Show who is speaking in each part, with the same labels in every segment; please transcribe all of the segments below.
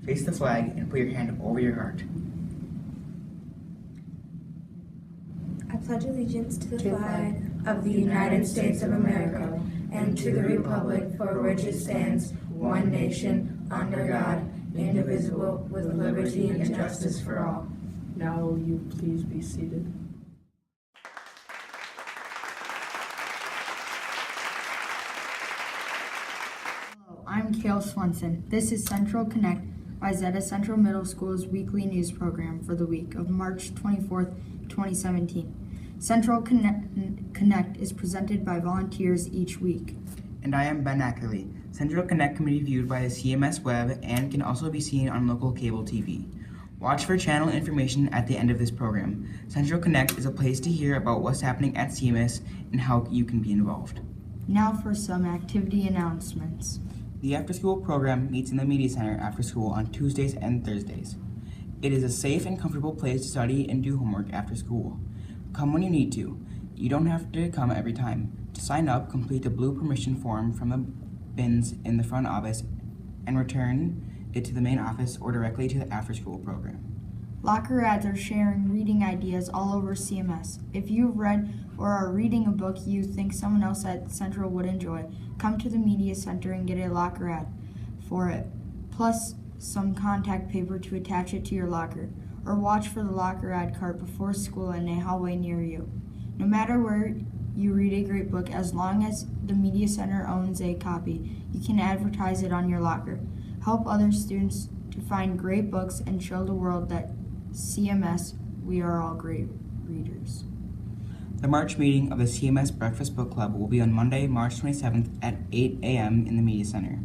Speaker 1: Face the flag and put your hand over your heart.
Speaker 2: I pledge allegiance to the flag of the United States of America and to the republic for which it stands, one nation, under God, indivisible, with liberty and justice for all.
Speaker 3: Now will you please be seated?
Speaker 4: Hello, I'm Kale Swenson. This is Central Connect, Wayzata Central Middle School's weekly news program for the week of March 24th, 2017. Central Connect is presented by volunteers each week.
Speaker 1: And I am Ben Ackerley. Central Connect can be viewed by the CMS web and can also be seen on local cable TV. Watch for channel information at the end of this program. Central Connect is a place to hear about what's happening at CMS and how you can be involved.
Speaker 4: Now for some activity announcements.
Speaker 1: The after-school program meets in the Media Center after school on Tuesdays and Thursdays. It is a safe and comfortable place to study and do homework after school. Come when you need to. You don't have to come every time. To sign up, complete the blue permission form from the bins in the front office and return it to the main office or directly to the after-school program.
Speaker 4: Locker ads are sharing reading ideas all over CMS. If you've read or are reading a book you think someone else at Central would enjoy, come to the Media Center and get a locker ad for it, plus some contact paper to attach it to your locker, or watch for the locker ad cart before school in a hallway near you. No matter where you read a great book, as long as the Media Center owns a copy, you can advertise it on your locker. Help other students to find great books and show the world that CMS, we are all great readers.
Speaker 1: The March meeting of the CMS Breakfast Book Club will be on Monday, March 27th at 8 a.m. in the Media Center.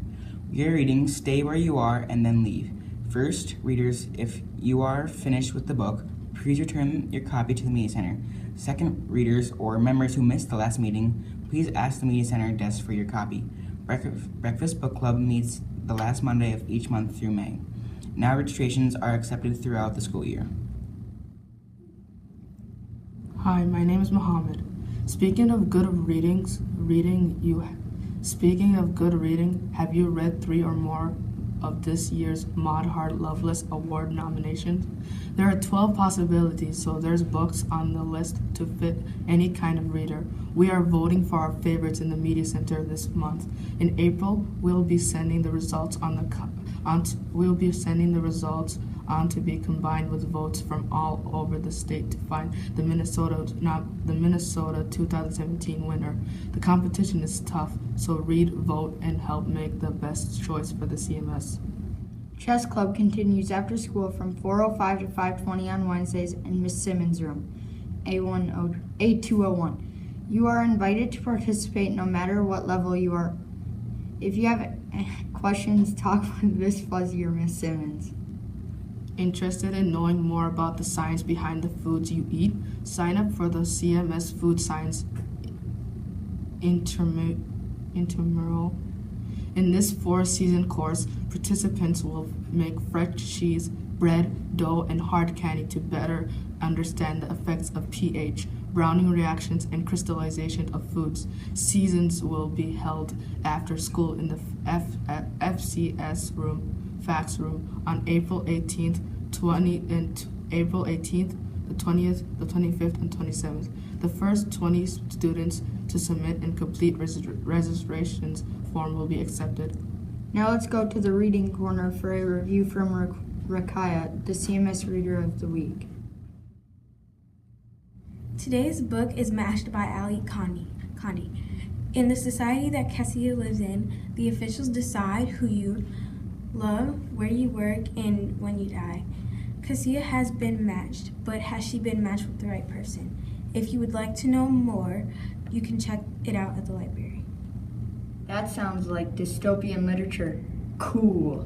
Speaker 1: We are reading Stay Where You Are and Then Leave. First, readers, if you are finished with the book, please return your copy to the Media Center. Second, readers or members who missed the last meeting, please ask the Media Center desk for your copy. Breakfast Book Club meets the last Monday of each month through May. Now registrations are accepted throughout the school year.
Speaker 3: Hi, my name is Mohammed. Speaking of good reading, have you read 3 or more of this year's Maud Hart Loveless Award nominations? There are 12 possibilities, so there's books on the list to fit any kind of reader. We are voting for our favorites in the Media Center this month. In April, we'll be sending the results on to be combined with votes from all over the state to find the Minnesota 2017 winner. The competition is tough, so read, vote, and help make the best choice for the CMS.
Speaker 4: Chess Club continues after school from 4:05 to 5:20 on Wednesdays in Miss Simmons' room, A201. You are invited to participate no matter what level you are. If you have questions, talk with Miss Fuzzy or Miss Simmons.
Speaker 3: Interested in knowing more about the science behind the foods you eat? Sign up for the CMS Food Science Intramural. In this 4-season course, participants will make fresh cheese, bread, dough, and hard candy to better understand the effects of pH, browning reactions, and crystallization of foods. Seasons will be held after school in the FCS room. Fax room on April 18th, the 20th, the 25th, and 27th. The first 20 students to submit and complete registrations form will be accepted.
Speaker 4: Now let's go to the reading corner for a review from Rakaya, the CMS Reader of the Week.
Speaker 2: Today's book is Mashed by Ali Kandi. In the society that Cassia lives in, the officials decide who you love, where you work, and when you die. Cassia has been matched, but has she been matched with the right person? If you would like to know more, you can check it out at the library.
Speaker 4: That sounds like dystopian literature. Cool.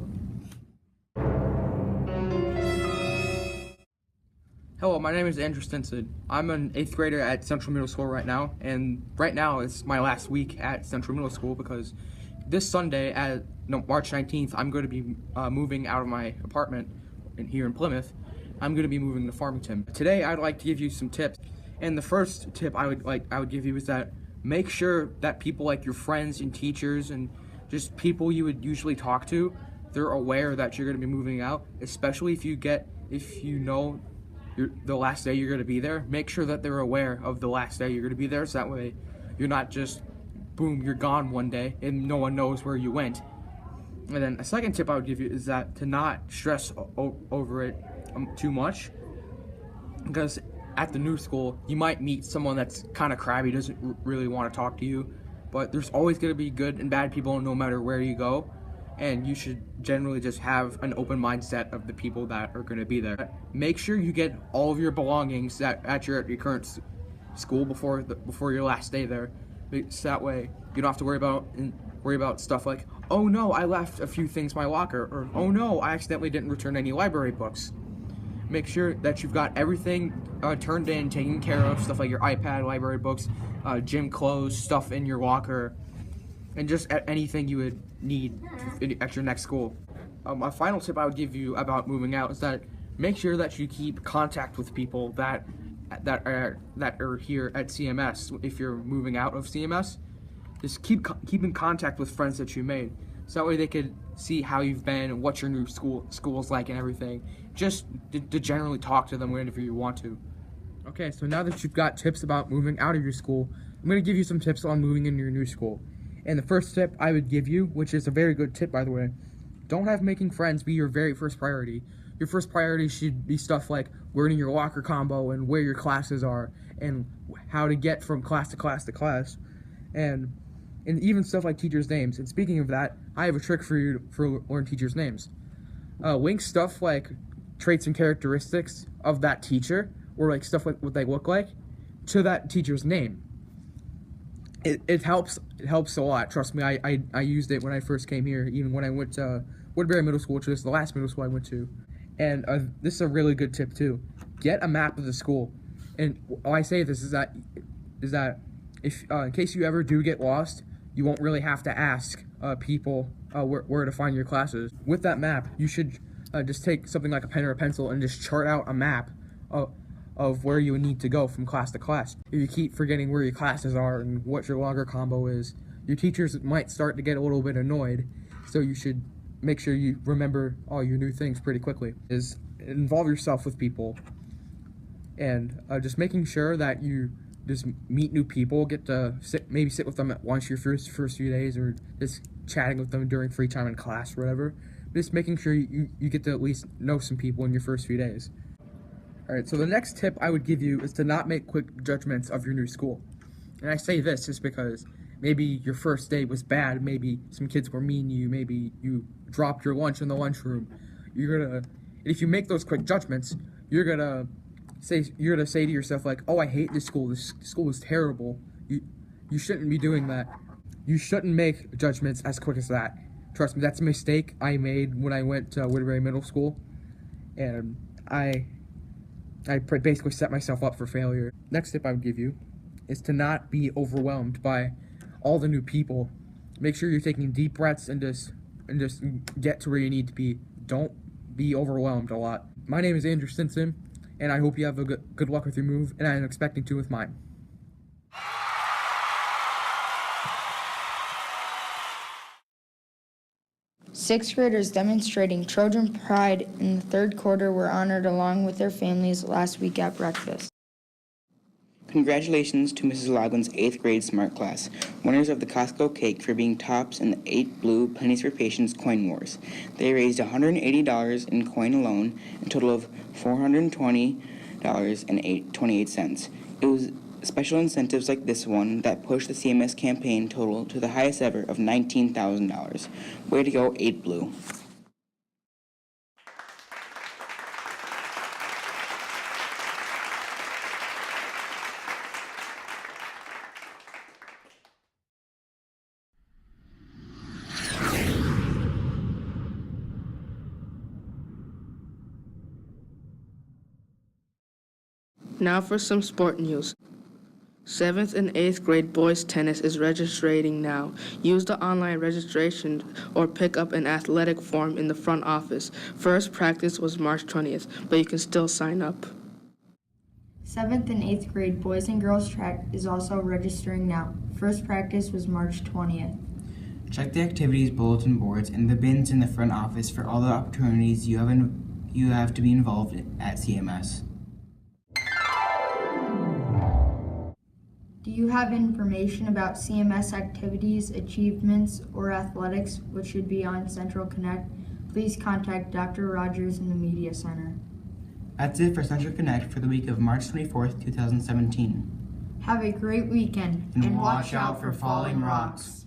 Speaker 5: Hello, my name is Andrew Stinson. I'm an 8th grader at Central Middle School right now, and right now is my last week at Central Middle School because this Sunday, March 19th, I'm going to be moving out of my apartment here in Plymouth. I'm going to be moving to Farmington. Today, I'd like to give you some tips, and the first tip I would give you is that make sure that people like your friends and teachers and just people you would usually talk to, they're aware that you're going to be moving out, especially if you know the last day you're going to be there. Make sure that they're aware of the last day you're going to be there, so that way you're not just, boom, you're gone one day and no one knows where you went. And then a second tip I would give you is that to not stress over it too much, because at the new school you might meet someone that's kind of crabby, doesn't really want to talk to you, but there's always going to be good and bad people no matter where you go, and you should generally just have an open mindset of the people that are going to be there. Make sure you get all of your belongings at your current school before your last day there, so that way you don't have to worry about stuff like, oh no, I left a few things in my locker, or oh no, I accidentally didn't return any library books. Make sure that you've got everything turned in, taken care of, stuff like your iPad, library books, gym clothes, stuff in your locker, and just anything you would need at your next school. My final tip I would give you about moving out is that make sure that you keep contact with people that are here at CMS. If you're moving out of CMS, just keep in contact with friends that you made, so that way they could see how you've been and what your new school's like and everything. Just to generally talk to them whenever you want to. Okay, so now that you've got tips about moving out of your school, I'm going to give you some tips on moving into your new school. And the first tip I would give you, which is a very good tip by the way, don't have making friends be your very first priority. Your first priority should be stuff like learning your locker combo and where your classes are and how to get from class to class to class, and even stuff like teachers' names. And speaking of that, I have a trick for you for learn teachers' names. Link stuff like traits and characteristics of that teacher, or like stuff like what they look like, to that teacher's name. It helps a lot. Trust me, I used it when I first came here, even when I went to Woodbury Middle School, which was the last middle school I went to. And this is a really good tip too. Get a map of the school. And why I say this is that if in case you ever do get lost, you won't really have to ask people where to find your classes. With that map, you should just take something like a pen or a pencil and just chart out a map of where you need to go from class to class. If you keep forgetting where your classes are and what your locker combo is, your teachers might start to get a little bit annoyed, so you should make sure you remember all your new things pretty quickly. Is involve yourself with people, and just making sure that you just meet new people, get to maybe sit with them at lunch your first few days, or just chatting with them during free time in class or whatever. Just making sure you get to at least know some people in your first few days. Alright, so the next tip I would give you is to not make quick judgments of your new school. And I say this just because maybe your first day was bad, maybe some kids were mean to you, maybe you dropped your lunch in the lunchroom. If you make those quick judgments, you're gonna say to yourself like, oh, I hate this school is terrible. You shouldn't be doing that. You shouldn't make judgments as quick as that. Trust me, that's a mistake I made when I went to Woodbury Middle School, and I basically set myself up for failure. Next tip I would give you is to not be overwhelmed by all the new people. Make sure you're taking deep breaths and just get to where you need to be. Don't be overwhelmed a lot. My name is Andrew Stinson, and I hope you have a good luck with your move, and I'm expecting to with mine.
Speaker 4: Sixth graders demonstrating Trojan pride in the third quarter were honored along with their families last week at breakfast.
Speaker 1: Congratulations to Mrs. Loglin's 8th grade Smart Class, winners of the Costco cake for being tops in the 8 Blue Pennies for Patients Coin Wars. They raised $180 in coin alone, a total of $420.28. It was special incentives like this one that pushed the CMS campaign total to the highest ever of $19,000. Way to go, 8 Blue.
Speaker 3: Now for some sport news. 7th and 8th grade boys tennis is registering now. Use the online registration or pick up an athletic form in the front office. First practice was March 20th, but you can still sign up.
Speaker 4: 7th and 8th grade boys and girls track is also registering now. First practice was March 20th.
Speaker 1: Check the activities bulletin boards and the bins in the front office for all the opportunities you have to be involved at CMS.
Speaker 4: Do you have information about CMS activities, achievements, or athletics which should be on Central Connect? Please contact Dr. Rogers in the Media Center.
Speaker 1: That's it for Central Connect for the week of March 24th, 2017.
Speaker 4: Have a great weekend
Speaker 1: And watch out for falling rocks.